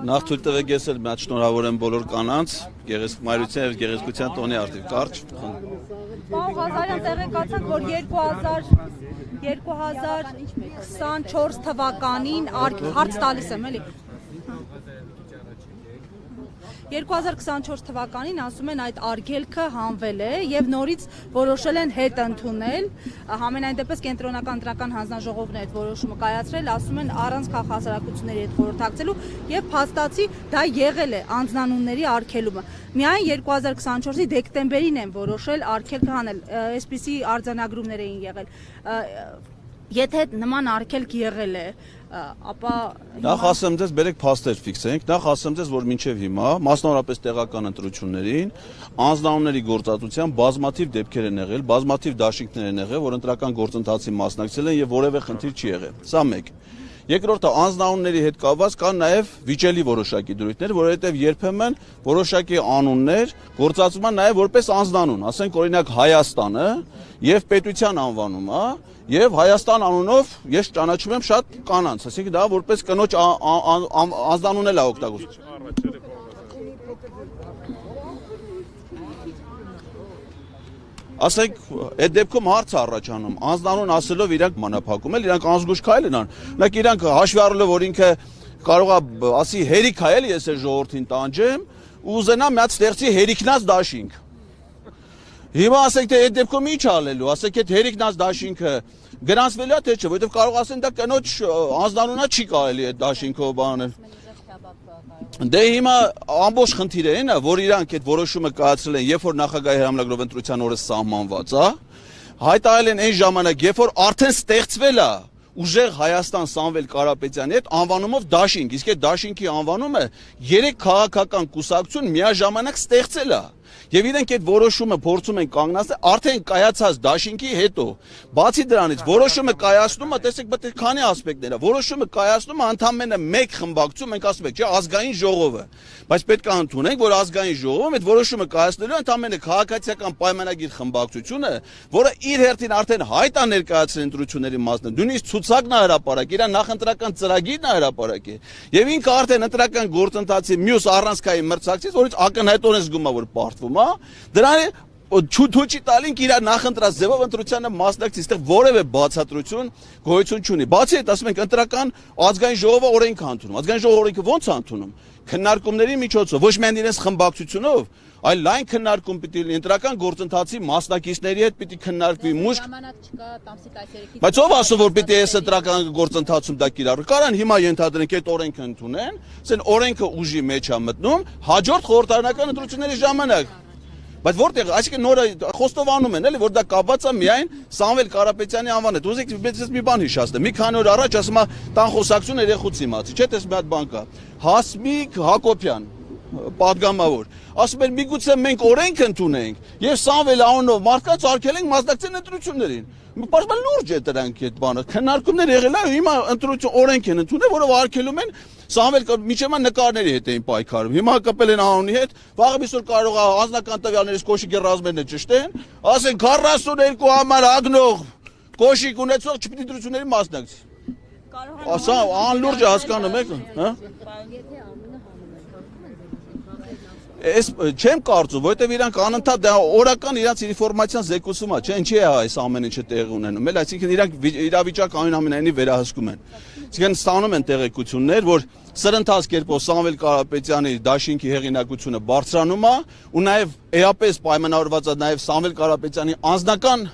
Նախ թույլ տվեք ես էլ մի հատ շնորհավորեմ բոլոր կանանց, գեղեցկության եւ գեղեցկության տոնի արդիվ կարճ։ Պարոն Ղազարյան, տեղեկացանք, որ 2024 թվականին հարց տալիս եմ, էլի։ 2024 թվականին ասում են այդ արգելքը հանվել է եւ նորից որոշել են հետ ընդունել, համենայն դեպս կենտրոնական ընտրական հանձնաժողովն է այդ որոշումը կայացրել, ասում են առանց քաղաքասարակությունների հետ խորհրդակցելու եւ փաստացի դա եղել է անձնանունների արգելումը։ Միայն 2024-ի դեկտեմբերին են որոշել արգելքը հանել, այսպիսի արձանագրումներ էին եղել։ Եթե նման արգելք եղել է, ապա նախ ասեմ ձեզ բերեք փաստեր ֆիքսենք, նախ ասեմ ձեզ, որ մինչև հիմա, մասնավորապես տեղական ընտրություններին, անձնանունների գործածության բազմաթիվ դեպքեր են եղել, բազմաթիվ դաշինքներ են եղել, որ ընտրական գործընթացի մասնակցել են եւ որևէ խնդիր չի եղել։ Սա մեկ։ Երկրորդը անձնանունների հետ կապված կան նաև վիճելի որոշակի դրույթներ, որովհետև երբեմն որոշակի անուններ գործածվում են նաև որպես անձնանուն, ասենք օրինակ Հայաստանը եւ պետության անվանումը, եւ Հայաստան անունով ես ճանաչում եմ շատ կանանց, ասենք դա որպես կնոջ անձնանուն էլ է օգտագործվում։ Ասենք, այդ դեպքում հարց առաջանում, անձնանուն ասելով իրանք մանափակում են, իրանք անզգույշ քայլ են անում։ Օրինակ իրանք հաշվի առնելով, որ ինքը կարող է ասի հերիք է, էլի ես այս ժողովրդին տանջեմ, ու ուզենա մի հատ ստեղծի հերիքնած դաշինք։ Հիմա ասենք թե այդ դեպքում ինչ ալելու, ասենք այդ հերիքնած դաշինքը գրանցվելու է թե չէ, որովհետև կարող ասեն դա կնոջ անձնանունա չի կարելի այդ դաշինքով բանել։ Դե հիմա ամբողջ խնդիրը այն է, որ իրանք այդ որոշումը կայացրել են, երբ որ նախագահի հրամանագրով ընտրության օրը սահմանված է, հայտարարել են այն ժամանակ, երբ որ արդեն ստեղծվել է ուժեղ Հայաստան Սամվել Կարապետյանի հետ անվանումով դաշինք, իսկ այդ դաշինքի անվանումը 3 քաղաքական կուսակցություն միաժամանակ ստեղծել է։ Եվ իրենք այդ որոշումը փորձում են կանգնացնել արդեն կայացած դաշինքի հետո։ Բացի դրանից որոշումը կայացնումը, տեսեք, բթ քանի ասպեկտներ է։ Որոշումը կայացնումը ընդամենը մեկ խմբակցություն, մենք ասում ենք, չէ, ազգային ժողովը։ Բայց պետք է ընդունենք, որ ազգային ժողովում այդ որոշումը կայացնելու ընդամենը քաղաքացիական պայմանագիր խմբակցությունը, որը իր հերթին արդեն հայտ է ներկայացրել ընտրությունների մասն, նույնիսկ ցուցակն է հրապարակ, իր նախընտրական ծրագիրն է հրապարակ է։ Եվ ինքը արդեն ընտրական գործընթացի մյուս առանցքային մրցակցից, որից ակնհայտորեն զգում է, որ պարտվում է, դրան չուչի տալինք իր նախընտրած ձևով ընտրությանը մասնակցի, այստեղ որևէ բացատրություն գոյություն չունի։ Բացի այդ, ասում ենք, ընտրական ազգային ժողովը օրենք է ընդունում։ Ազգային ժողովը օրենքը ո՞նց է ընդունում։ Քննարկումների միջոցով, ոչ միայն իրենց խմբակցությունով, այլ լայն քննարկում պիտի լինի, ընտրական գործընթացի մասնակիցների հետ պիտի քննարկվի մուշկ։ Բայց ով ասում, որ պիտի այս ընտրական գործընթացում դա կիրառվի։ Կարան հիմա ենթադրենք այդ օրենքը ընդունեն, ասեն օրենքը ուժի մեջ է մտնում հաջորդ խորհրդարանական ընտրությունների ժամանակ։ Բայց որտեղ, այսինքն նորը խոստովանում են, էլի, որ դա կապված է միայն Սամվել Կարապետյանի անվան հետ։ Ուզեք մեզ մի բան հիշեցնեմ։ Մի քանի օր առաջ ասում է տան խոսակցություն երեխուց իմացի, չէ՞, տես մի հատ բան կա։ Հասմիկ Հակոբյան, պատգամավոր, ասում են միգուցե մենք օրենք ընդունենք եւ Սամվել անունով մարդկանց արգելենք մասնակցել ընտրություններին։ Պարզապես լուրջ է դրանք այդ բանը։ Քննարկումներ եղել է, հիմա ընտրություն օրենք են ընդունել, որով արգելում են Սամվել միջեմա նկարների հետ էին պայքարում։ Հիմա կապել են անունի հետ, վաղը այսօր կարող է անձնական տվյալներից կոշիկի ռազմերն ճշտեն, ասեն 42 համար ագնող կոշիկ ունեցող չպիտի ընտրությունների մասնակցի։ Ասա անլուրջ է հասկանում եք, հա։ Ես չեմ կարծում, որովհետև իրանք անընդհատ դա օրական իրանք ինֆորմացիան զեկուցում է, չէ՞, ինչի է այս ամեն ինչը տեղի ունենում, էլ այսինքն իրանք իրավիճակը այնուամենայնիվ վերահսկում են։ Այսինքն ստանում են տեղեկություններ, որ սրընթաց կերպով Սամվել Կարապետյանի դաշինքի հեղինակությունը բարձրանում է ու նաև էապես պայմանավորված է նաև Սամվել Կարապետյանի անձնական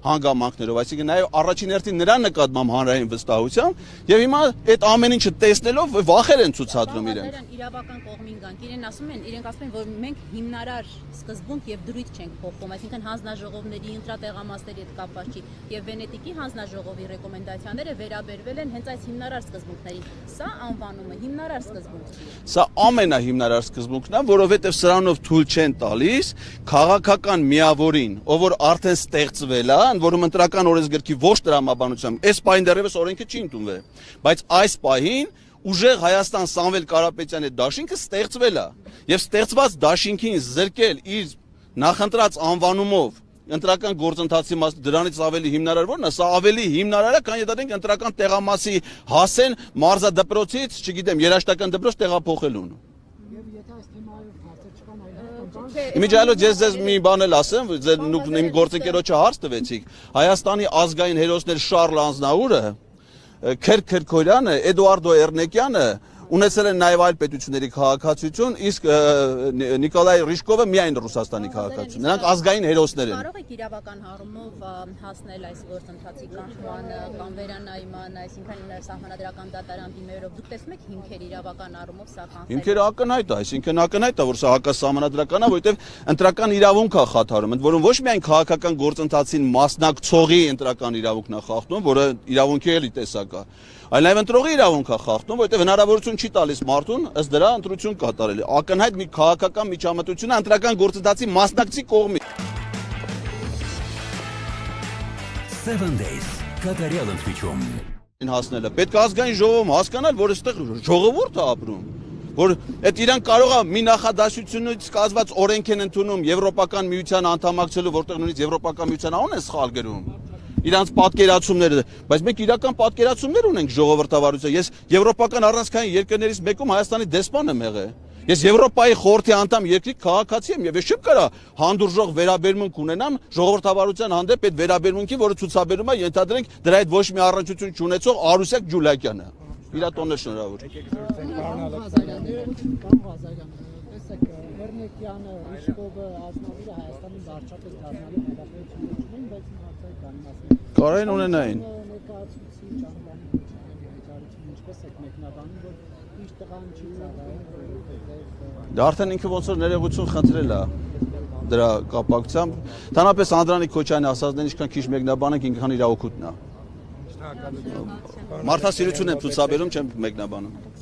հանգամանքներով, այսինքն նաև առաջին հերթին նրա նկատմամբ հանրային վստահությամբ եւ հիմա այդ ամեն ինչը տեսնելով վախեր են ցուցադրում իրենք։ Իրավական կողմին գանք, իրենք ասում են, որ մենք հիմնարար սկզբունք եւ դրույթ չենք փոխում, այսինքն հանձնաժողովների ընտրատեղամասերի հետ կապված չի եւ Վենետիկի հանձնաժողովի ռեկոմենդացիաները վերաբերվել են հենց այս հիմնարար սկզբունքներին։ Սա անվանումը հիմնարար սկզբունք է։ Սա ամենահիմնարար սկզբունքն է, որովհետեւ սրանով թույլ չեն տալիս քաղաքական միավորին, ով որ արդեն ստեղծվել է, որում ընտրական օրենսգրքի ոչ տրամաբանությամբ, այս պահին դեռևս օրենքը չի ընդունվել, բայց այս պահին ուժեղ Հայաստան Սամվել Կարապետյանի դաշինքը ստեղծվել է եւ ստեղծված դաշինքին զրկել իր նախընտրած անվանումով ընտրական գործընթացի մաս դրանից ավելի հիմնարար որն է, սա ավելի հիմնարար է, քան եթե դենք ընտրական տեղամասի հասեն մարզադպրոցից, չգիտեմ, երաշտական դպրոց տեղափոխելուն։ Իմիջայլոց ես մի բան էլ ասեմ, դուք իմ գործընկերոջը հարց տվեցիք, Հայաստանի ազգային հերոսներ Շարլ Անձնաուրը, Քերք Քերքորյանը, Էդուարդո Էրնեկյանը ունեցել են նաև այլ պետությունների քաղաքացիություն, իսկ Նիկոլայ Ռիշկովը միայն Ռուսաստանի քաղաքացիություն։ Նրանք ազգային հերոսներ են։ Կարող եք իրավական առումով հասնել այս գործընթացի կանխմանը կամ վերանայման, այսինքն սահմանադրական դատարան դիմերով դուք տեսնում եք հիմքեր իրավական առումով սա կանխել։ Հիմքերը ակնհայտ է, այսինքն ակնհայտ է, որ սա հակասահմանադրական է, որովհետև ընտրական իրավունք է խաթարում, ընդ որում ոչ միայն քաղաքական գործընթացին մասնակցողի ընտրական իրավունքն է խախտում, որը իրավունքի էլի տեսակ է, այլ նաև ընտրողի իրավունք է խախտում, որովհետև հնարավորություն չի տալիս մարդուն ըստ դրա ընտրություն կատարել։ Ակնհայտ մի քաղաքական միջամտություն է ընտրական գործընթացի մասնակցի կողմից։ 7 days կատարյալ ընդմիջում Հասնելը պետք է ազգային ժողովում հասկանալ, որ այստեղ ժողովուրդ է ապրում, որ այդ իրանք կարող է մի նախադասությունից կազմված օրենք են ընդունում Եվրոպական միության անդամակցելու, որտեղ նույնիսկ Եվրոպական միության անուն է սխալ գրում։ Իրանց պատկերացումները, բայց մենք իրական պատկերացումներ ունենք ժողովրդավարության։ Ես եվրոպական առանցքային երկրներից մեկում Հայաստանի դեսպան եմ եղել։ Ես Եվրոպայի խորհրդի անդամ երկրի քաղաքացի եմ եւ ես չեմ կարա հանդուրժող վերաբերմունք ունենամ ժողովրդավարության հանդեպ այդ վերաբերմունքի, որը ցուցաբերում է ենթադրենք դրա հետ ոչ մի առնչություն չունեցող Արուսյակ Ջուլակյանը։ Իրա տոնն է շնորհավոր։ Տեսեք, Էրնեկյանը, Ռիշկովը, Ազնավուրը Հայաստանի վարչապետ դառնալու հավաքություն ունեն, բայց մարդիկ կանասն Կարային ունենային։ Ներկայացուցիչ անվանի ինչպես եք մեկնաբանում, որ ինչ տղան չի ծառայել, Դա արդեն ինքը ոնց որ ներողություն խնդրել է դրա կապակցությամբ։ Թանապես Անդրանիկ Քոչյանի ասածն ինչքան քիչ մեկնաբանենք, ինքան իր օգուտն է։ Մարդասիրություն եմ ցուցաբերում, չեմ մեկնաբանում։